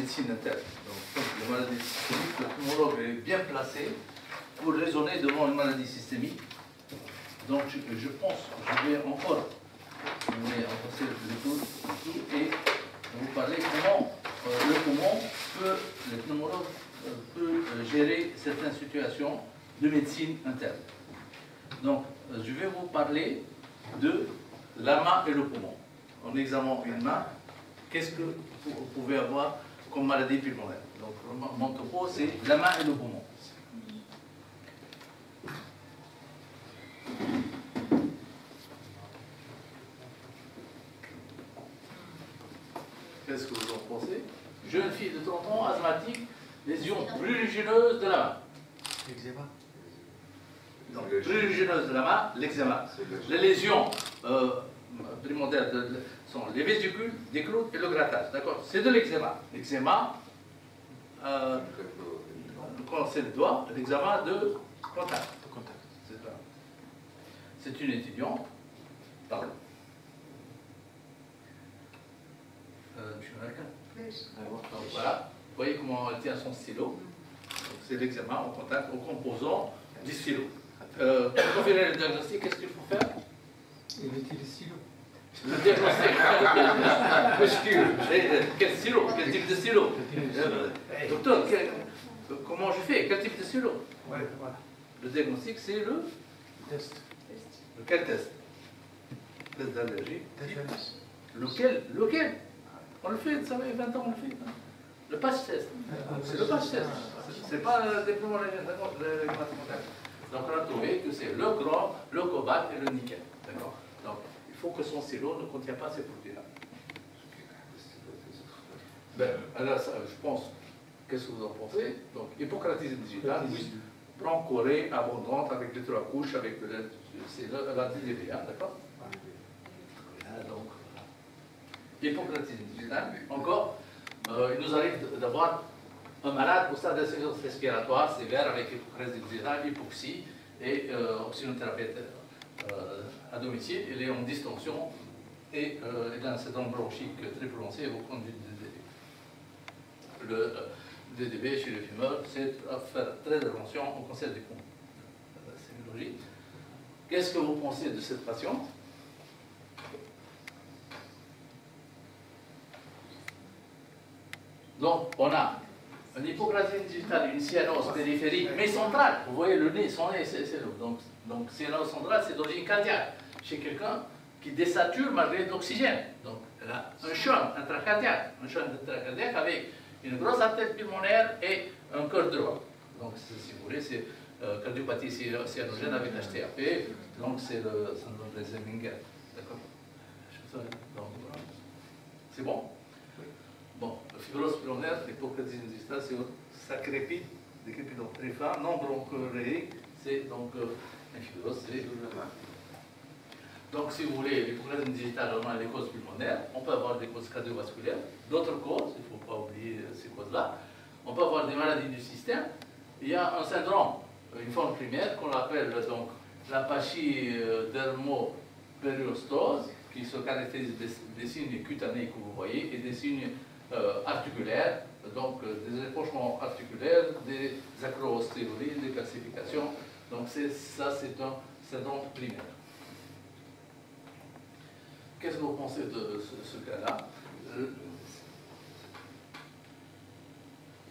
médecine interne. Donc, la maladie systémique, le pneumologue est bien placé pour raisonner devant une maladie systémique. Donc, je pense que je vais encore passer le tour et vous parler comment le pneumologue peut gérer certaines situations de médecine interne. Donc, je vais vous parler de la main et le poumon. En examinant une main, qu'est-ce que vous pouvez avoir comme maladie pulmonaire? Donc, mon topo, c'est la main et le poumon. Qu'est-ce que vous en pensez? Jeune fille de 30 ans, asthmatique, lésion prurigineuse de la main. L'eczéma. Donc, prurigineuse de la main, l'eczéma. Les lésions primordiales sont les vésicules, des clous et le grattage. D'accord? C'est de l'eczéma. L'eczéma, quand c'est le doigt, l'eczéma de contact. C'est une étudiante. Pardon. Donc voilà, vous voyez comment elle tient son stylo. C'est l'eczéma en contact aux composants du stylo. Pour confirmer le diagnostic, qu'est-ce qu'il faut faire? Éviter les stylos. Le diagnostic. Quel stylo? Quel type de stylo? Docteur, comment je fais? Quel type de stylo? Ouais, voilà. Le diagnostic, c'est le Test. Quel test? Test d'allergie. Test. Lequel? On le fait, ça fait 20 ans, on le fait. Le patch test. C'est le patch test. C'est pas le déploiement de la contact. Donc on a trouvé que c'est le chrome, le cobalt et le nickel. D'accord? Donc il faut que son stylo ne contient pas ces produits-là. Ben, alors, ça, je pense, qu'est-ce que vous en pensez? Donc hypocratisme digital, blanc corée abondante avec les 3 couches, avec c'est la DDBA, d'accord? Donc, hypocratisme digital. Encore, il nous arrive d'avoir un malade au stade d'insuffisance respiratoire sévère avec hypocratisme digital, hypoxie et oxygénothérapie à domicile. Il est en distension et il a un syndrome bronchique très prononcé au conduit de DDB. Le DDB chez les fumeurs, c'est à faire très attention au cancer des poumons. C'est logique. Qu'est-ce que vous pensez de cette patiente? Donc, on a une hypocratisme digitale, une cyanose périphérique, mais centrale. Vous voyez le nez, son nez, c'est l'eau. Donc, cyanose centrale, c'est d'origine cardiaque. Chez quelqu'un qui désature malgré l'oxygène. Donc, elle a un choc intracardiaque. Un choc intracardiaque avec une grosse artère pulmonaire et un cœur droit. Donc, si vous voulez, c'est cardiopathie cyanogène avec HTAP. Donc, c'est le syndrome de Zeminger. D'accord? C'est bon? Bon, la fibrose pulmonaire, l'hypocratisme digitale, ça crépite, des crépitants très forts, non bronchoréique, c'est donc la fibrose, c'est donc, si vous voulez, l'hypocratisme digital, on a les causes pulmonaires, on peut avoir des causes cardiovasculaires, d'autres causes, il ne faut pas oublier ces causes-là, on peut avoir des maladies du système, il y a un syndrome, une forme primaire qu'on appelle donc la pachydermopériostose, qui se caractérise des signes cutanés que vous voyez et des signes articulaires, donc des épanchements articulaires, des acroostéolytes, des calcifications. Donc ça, c'est un syndrome primaire. Qu'est-ce que vous pensez de ce cas-là?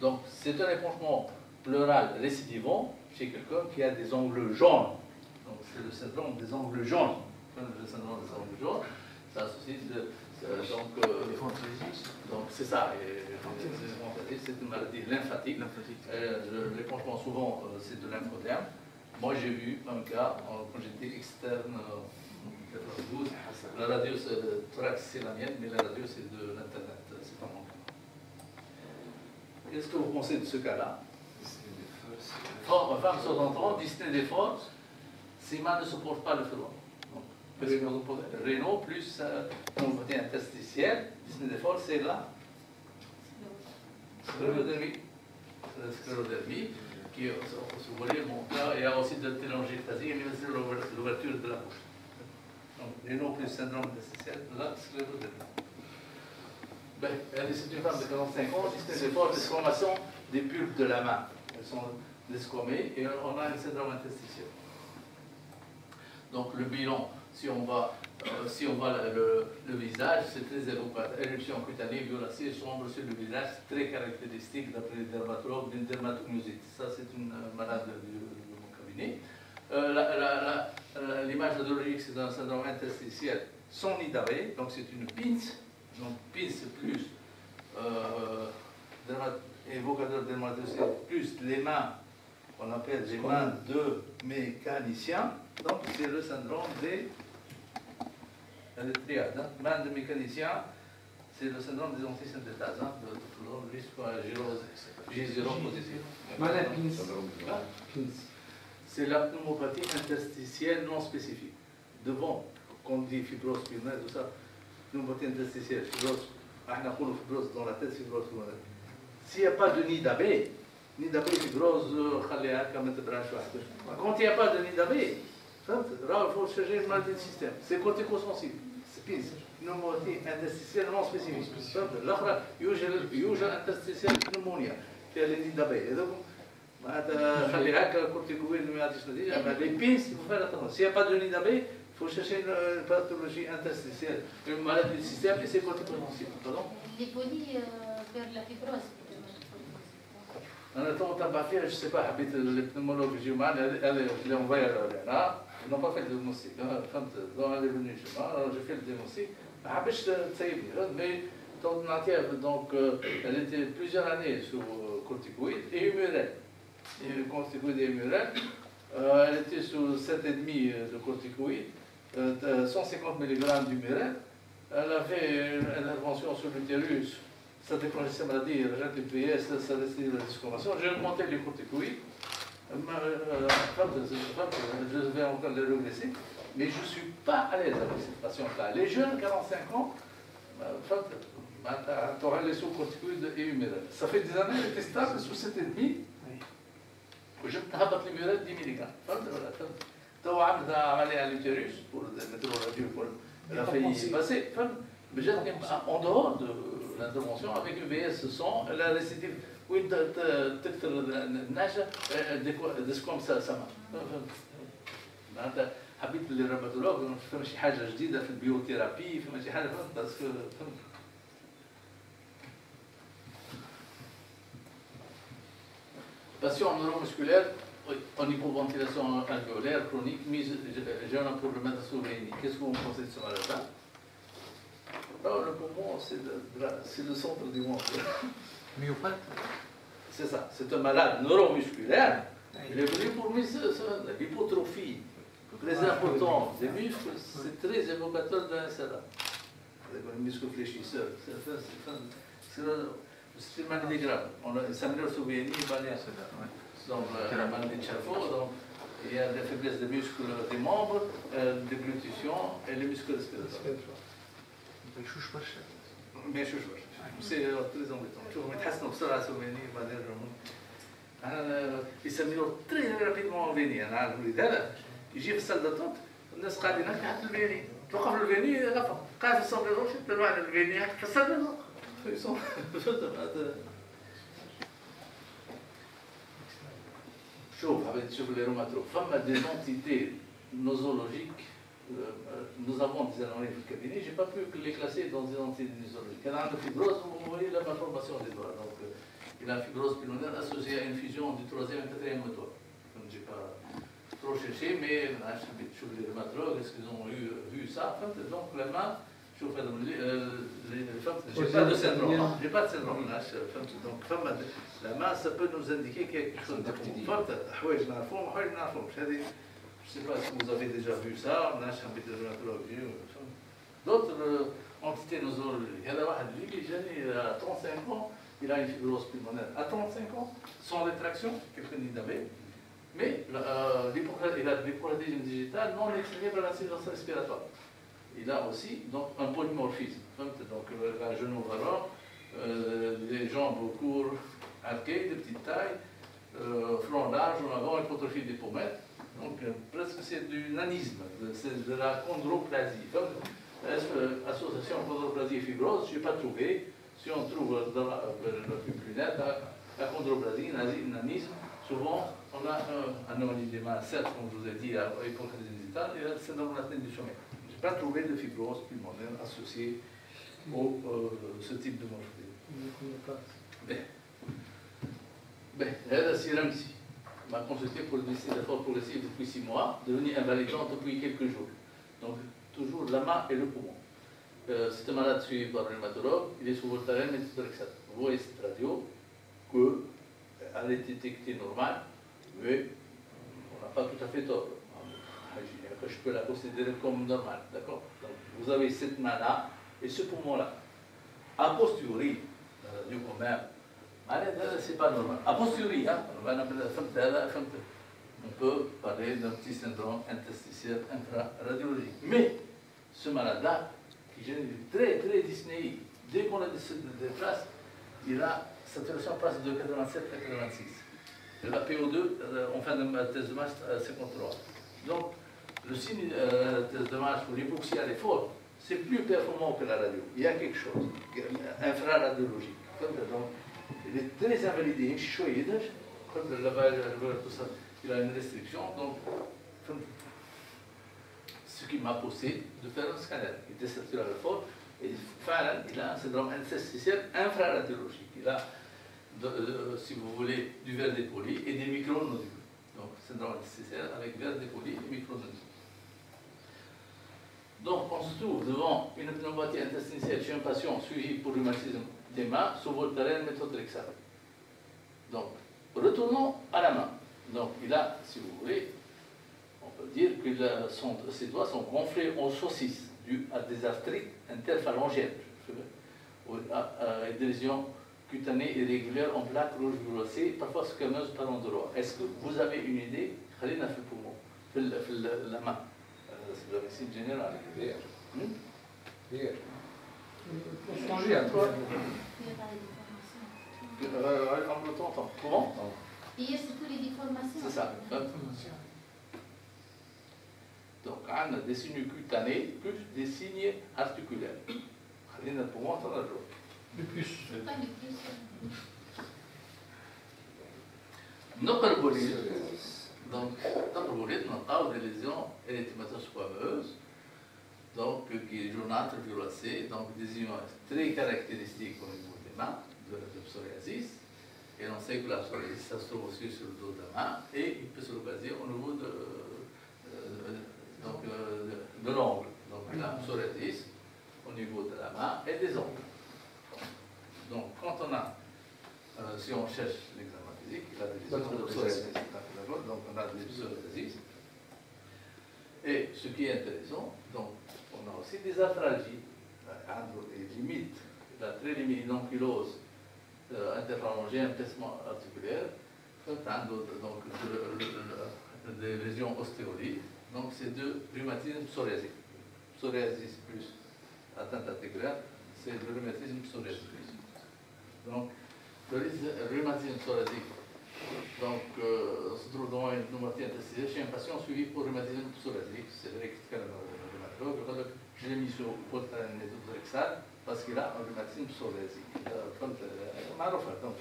Donc c'est un épanchement pleural récidivant chez quelqu'un qui a des angles jaunes. Donc c'est le syndrome des angles jaunes. Le syndrome des angles jaunes, ça associe donc c'est ça. C'est une maladie lymphatique. L'épanchement souvent c'est de lymphoderme. Moi j'ai vu un cas quand j'étais externe en 92. La radio thorax c'est la mienne, mais la radio c'est de l'internet, c'est pas mon cas. Qu'est-ce que vous pensez de ce cas-là? Femme sur d'entrant, dyspnée d'effort, ces mains ne supportent pas le froid. Rénaux plus pneumopathie interstitielle, dyspnée d'effort, c'est la sclérodermie. Sclérodermie, qui, si vous voyez, mon cas, il y a aussi de télangiectasie, et même l'ouverture de la bouche. Donc, rénaux plus syndrome interstitiel, la sclérodermie. C'est une femme de 45 ans, c'est une déformation des pulpes de la main. Elles sont desquamées et on a un syndrome interstitiel. Donc le bilan, si on voit le visage, c'est très évocateur. Éruption cutanée, violacée, sombre sur le visage, très caractéristique d'après les dermatologues d'une dermatomyosite. Ça, c'est une malade de mon cabinet. L'image radiologique, c'est un syndrome interstitiel sans nid d'arrêt, donc c'est une pince. Donc pince plus évocateur dermatocèle plus les mains, qu'on appelle les mains de mécaniciens. Donc c'est le syndrome des triades. Hein. Mains de mécaniciens, c'est le syndrome des antisynthétases, hein, de G0 positif. C'est la pneumopathie interstitielle non spécifique. Devant, quand on dit fibrose pulmonaire, tout ça, pneumopathie interstitielle, fibrose, fibrose dans la tête, fibrose pulmonaire. S'il n'y a pas de nid d'abeille, fibrose, quand il n'y a pas de nid d'abeille, il faut chercher une maladie de système. C'est corticosensible. C'est PIS, pneumopathie interstitielle non spécifique. L'autre, يوجد interstitielle pneumonia, فيها les nids d'abeille. خلي هكا كورتيكويد ما يعطيش نتيجه. اما لي بيس il faut faire attention. S'il n'y a pas de nid d'abeille, il faut chercher une pathologie interstitielle, une maladie du système et c'est corticosensible. Les polis vers la fibrose. انا تو تبع فيها جو سي با حبيت البنمولوج يجيو معنا هذا اللي انفاير هنا نو با فيت ديغنوستيك فهمت دون هذا فيني جو في الديغنوستيك ما حبيتش تسيبني مي تو نعطيها دونك elle était plusieurs années sous corticoïdes et humérales. Corticoïdes et humérales. Elle était sous 7,5 de corticoïdes, 150 mg d'humérales. Elle a fait une intervention sur l'utérus. Ça déclenchait cette maladie, rejette le PS, ça décide la discrimination. J'ai augmenté les corticoïdes. Je vais encore les regresser. Mais je ne suis pas à l'aise avec cette patiente-là. Les jeunes, 45 ans, tu auras les sous-corticoïdes et humérales. Ça fait des années qu'elle était stable sous 7,5. Je me tabac l'humérale 10 mg. Tu as عملية على l'utérus pour mettre au radio pour la failli passer. En dehors de l'intervention avec UVS 100, la récidive, oui, تكثر النعشة ديسكوم سما. معناتها حبيت الرماتولوج فما شي حاجة جديدة في البيوثيرابي، فما شي حاجة فهمت باسكو فهمت. Patient neuromusculaire en hypoventilation alvéolaire chronique, j'ai un problème de souvenir. Qu'est-ce que vous pensez de ce malade-là? Le poumon, c'est le centre du monde. Myopathe. C'est ça, c'est un malade neuromusculaire. Il est venu pour l'hypotrophie. Très important des muscles, c'est très évocateur d'un SLA. Les muscles fléchisseurs. C'est une maladie grave. Ça me l'a souvenir, donc la maladie de Charcot, donc il y a la faiblesse des muscles des membres, déglutition et les muscles respiratoires. ما يشوفش سي تري embêtant. شوفوا يتحسنوا بسرعه سوفيني بعدين انا يسميوه تري رابيدمون فيني. انا عارف الوليد هذا يجي في السال داتونت الناس قاعدين هكا حتى الفيني توقف الفيني غفا قاعد في الصالون روح يطلعوا على الفيني في السال شوف حبيت تشوف لي روماتروب فما دي زونتيتي نوزولوجيك. Nous avons des anomalies dans le cabinet, je n'ai pas pu les classer dans des entités nosologiques. Quand on a une fibrose, vous voyez la malformation des doigts. Donc, il a une fibrose pulmonaire associée à une fusion du 3e et 4e moteur. Donc, je n'ai pas trop cherché, mais je suis les rhumatologues, est-ce qu'ils ont vu ça? Donc, la main, je n'ai pas de syndrome. Je n'ai pas de syndrome. Donc, la main, ça peut nous indiquer quelque chose de forte. Je ne sais pas si vous avez déjà vu ça, on a chapitre de rhumatologie. D'autres entités nosologiques. Il y en a un qui à 35 ans, il a une fibrose pulmonaire. À 35 ans, sans rétraction, quelques nids d'abeilles. Mais il a de l'hyporadisme digital non exprimé par la séquence respiratoire. Il a aussi donc, un polymorphisme. Donc un genou valant, des jambes courtes, arquées, de petite taille, front large en avant, hypotrophie des pommettes. Donc presque c'est du nanisme, c'est de la chondroplasie. Association chondroplasie et fibrose, je n'ai pas trouvé. Si on trouve dans le plus net, achondroplasie, nanisme, souvent on a un anémie, certes, comme je vous ai dit, hypochondrie digitale, et le syndrome de l'apnée du sommeil. Je n'ai pas trouvé de fibrose pulmonaire associée à ce type de morphologie. هذا سيرامسي m'a consulté pour le décès d'effort progressif depuis 6 mois, devenu invalidant depuis quelques jours. Donc, toujours la main et le poumon. C'est un malade suivi par un rhumatologue, il est sous Voltaren et méthotrexate. Vous voyez cette radio, qu'elle est détectée normale, mais on n'a pas tout à fait tort. Je peux la considérer comme normale, d'accord? Donc, vous avez cette main-là et ce poumon-là. A posteriori, la radio quand même, c'est pas normal. A posteriori, hein, on peut parler d'un petit syndrome interstitiel infraradiologique. Mais ce malade-là, qui génère très dyspnéique, dès qu'on a des places, il a saturation passe de 87 à 86. La PO2, on fait un test de masse à 53. Donc, le signe test de masse pour l'hypoxie à l'effort, c'est plus performant que la radio. Il y a quelque chose, infraradiologique. Donc, il est très invalidé, il a une restriction, donc ce qui m'a poussé de faire un scanner. Il était saturé à l'effort et il a un syndrome interstitiel infraradiologique. Il a, si vous voulez, du verre dépoli et des micronodules. Donc, syndrome interstitiel avec verre dépoli et micronodules. Donc, on se trouve devant une pneumopathie interstitielle chez un patient suivi pour rhumatisme des mains sous Voltaren méthotrexate. Donc, retournons à la main. Donc, il a, si vous voulez, on peut dire que ses doigts sont gonflés en saucisse dû à des arthrites interphalangiennes, et des lésions cutanées irrégulières en plaques rouges violacées, parfois squameuses par endroits. Est-ce que vous avez une idée? Khalina fait le poumon, fait la main. C'est la médecine générale. Pour changer un peu. On le t'entend. Comment? Hier, c'est tous les déformations. C'est ça. Donc, on a des signes cutanés plus des signes articulaires. Khalina le poumon, t'en as Le plus. Pas le plus. Donc, nocrbolite, on a des lésions érythémateuses squameuses, donc qui est jaunâtre, violacée, donc des images très caractéristiques au niveau des mains, de psoriasis. Et on sait que la psoriasis, ça se trouve aussi sur le dos de la main, et il peut se localiser au niveau de l'ongle. Donc la psoriasis au niveau de la main et des ongles. Donc quand on a, si on cherche l'examen physique, il a des lésions de psoriasis. Donc on a des psoriasis. Et ce qui est intéressant, donc on a aussi des arthralgies, et limite, la très limite ankylose interphalangienne, pincement articulaire, donc des lésions ostéolites. Donc c'est de rhumatisme psoriasique. Psoriasis plus atteinte articulaire, c'est le rhumatisme psoriasique. Donc le rhumatisme psoriasique, donc se trouve dans une pneumopathie interstitielle chez un patient suivi pour rhumatisme psoriasique. C'est vrai que le rhumatologue, je l'ai mis sur Voltaren méthotrexate parce qu'il a un rhumatisme psoriasique. Donc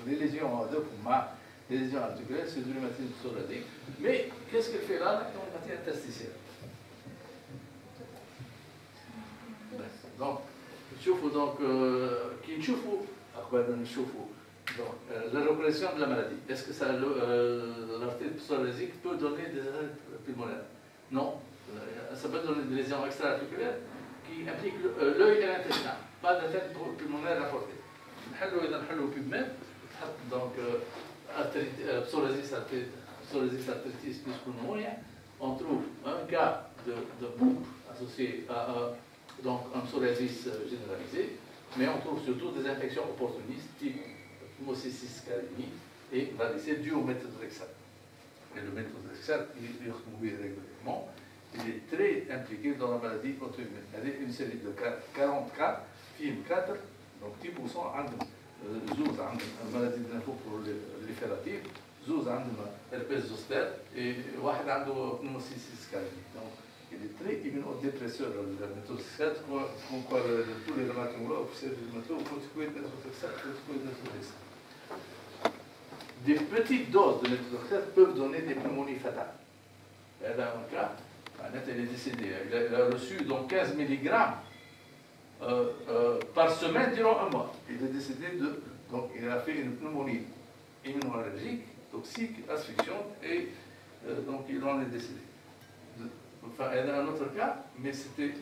les lésions de poumon, les lésions articulaires, c'est du rhumatisme psoriasique. Mais qu'est-ce qu'elle fait là, la pneumopathie interstitielle? Donc, qui donc, la localisation de la maladie. Est-ce que l'arthrite psoriasique peut donner des arrêts pulmonaires? Non. Ça peut donner des lésions extra-articulaires qui impliquent l'œil et l'intestin. Pas d'atteinte pulmonaire rapportée. Donc, psoriasis arthritis plus pneumonia, on trouve un cas de poupe associé à donc un psoriasis généralisé, mais on trouve surtout des infections opportunistes type pneumocystis carinii et varicelle dues au méthotrexate. Et le méthotrexate, il est retrouvé régulièrement, il est très impliqué dans la maladie auto-immune. Il y a une série de 44, FIM 4, donc 10% عندهم زوز عندهم maladie de lymphoproliférative, زوز عندهم herpès zoster et واحد عنده pneumocystis carinii. Donc il est très immunodépresseur, la méthotrexate, comme quoi tous les rhumatologues, des petites doses de méthotrexate peuvent donner des pneumonies fatales. Et dans un cas, Annette, elle est décédée. Elle a reçu donc 15 mg par semaine durant un mois. Il est décédé donc il a fait une pneumonie immunoallergique, toxique, asphyxiante, et donc il en est décédé. Enfin, il y a un autre cas, mais c'était,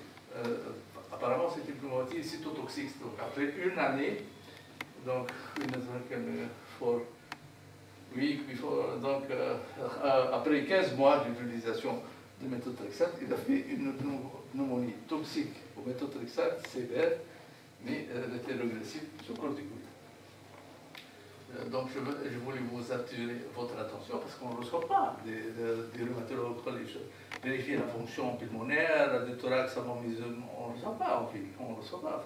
apparemment, c'était une pneumonie cytotoxique. Donc après une année, donc, donc après 15 mois d'utilisation de méthotrexate, il a fait une pneumonie toxique au méthotrexate sévère, mais elle était régressive sur corticoïdes. Donc je voulais vous attirer votre attention parce qu'on ne reçoit pas des rhumatologues vérifier la fonction pulmonaire, des thorax amomisement, on ne reçoit pas en clinique, on ne reçoit pas.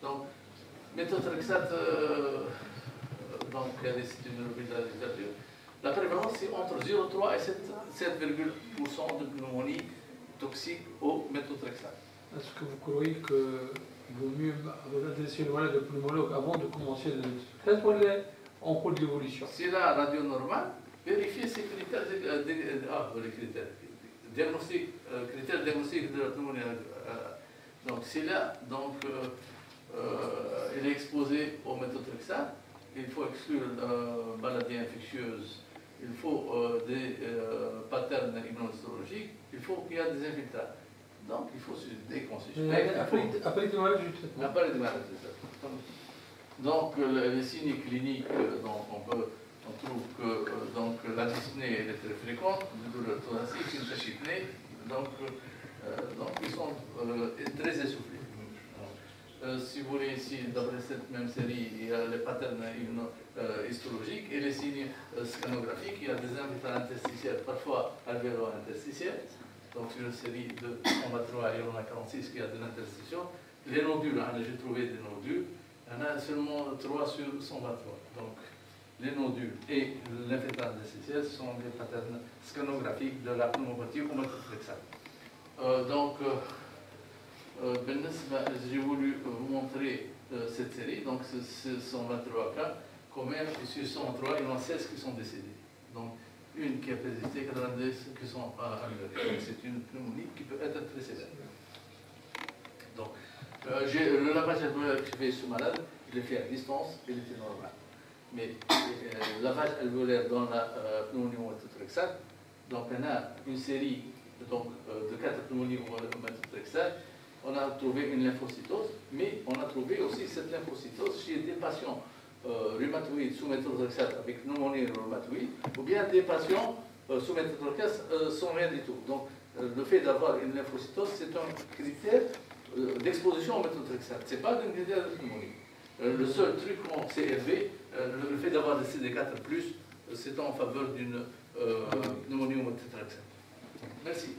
Donc méthotrexate, donc c'est une littérature. La prévalence c'est entre 0,3 et 7,% de pneumonie toxique au méthotrexate. Est-ce que vous croyez qu'il vaut mieux adresser le malade de pneumologue avant de commencer le méthotrexate ou elle est en cours d'évolution? C'est la radio normale, vérifier ces critères, les critères diagnostiques de la pneumonie. Donc c'est là, donc elle est exposée au méthotrexate. Il faut exclure maladies infectieuses, il faut des patterns immunohistologiques, il faut qu'il y ait des infiltrations. Donc il faut se déconsuspecter. Après le démarrage du traitement. Après le démarrage du traitement. Donc les signes cliniques, donc, on trouve que donc, la dyspnée est très fréquente, le douleur thoracique, une tachypnée, donc ils sont très essoufflés. Si vous voulez ici, d'après cette même série, il y a les patterns histologiques et les signes scanographiques. Il y a des infiltrations interstitielles, parfois alvéolo-interstitielles. Donc sur une série de 123 et on a 46 qui a de l'interstition. Les nodules, j'ai trouvé des nodules. Il y en a seulement 3 sur 123. Donc les nodules et l'infiltration interstitielle sont des patterns scanographiques de la pneumopathie au méthotrexate. J'ai voulu vous montrer cette série, donc ce sont 123 cas, quand même sur 103, il y en a 16 qui sont décédés. Donc une qui a persisté, 82 qui sont annulés. Donc c'est une pneumonie qui peut être très sévère. Donc le lavage alvéolaire que j'ai fait sur malade, je l'ai fait à distance, il était normal. Mais le lavage alvéolaire dans la pneumonie au méthotrexate, donc on a une série donc, de 4 pneumonies au méthotrexate. On a trouvé une lymphocytose, mais on a trouvé aussi cette lymphocytose chez des patients rhumatoïdes sous méthotrexate avec pneumonie rhumatoïde, ou bien des patients sous méthotrexate sans rien du tout. Donc, le fait d'avoir une lymphocytose, c'est un critère d'exposition au méthotrexate. Ce n'est pas un critère de pneumonie. Le seul truc qu'on s'est élevé, le fait d'avoir des CD4+, c'est en faveur d'une pneumonie au méthotrexate. Merci.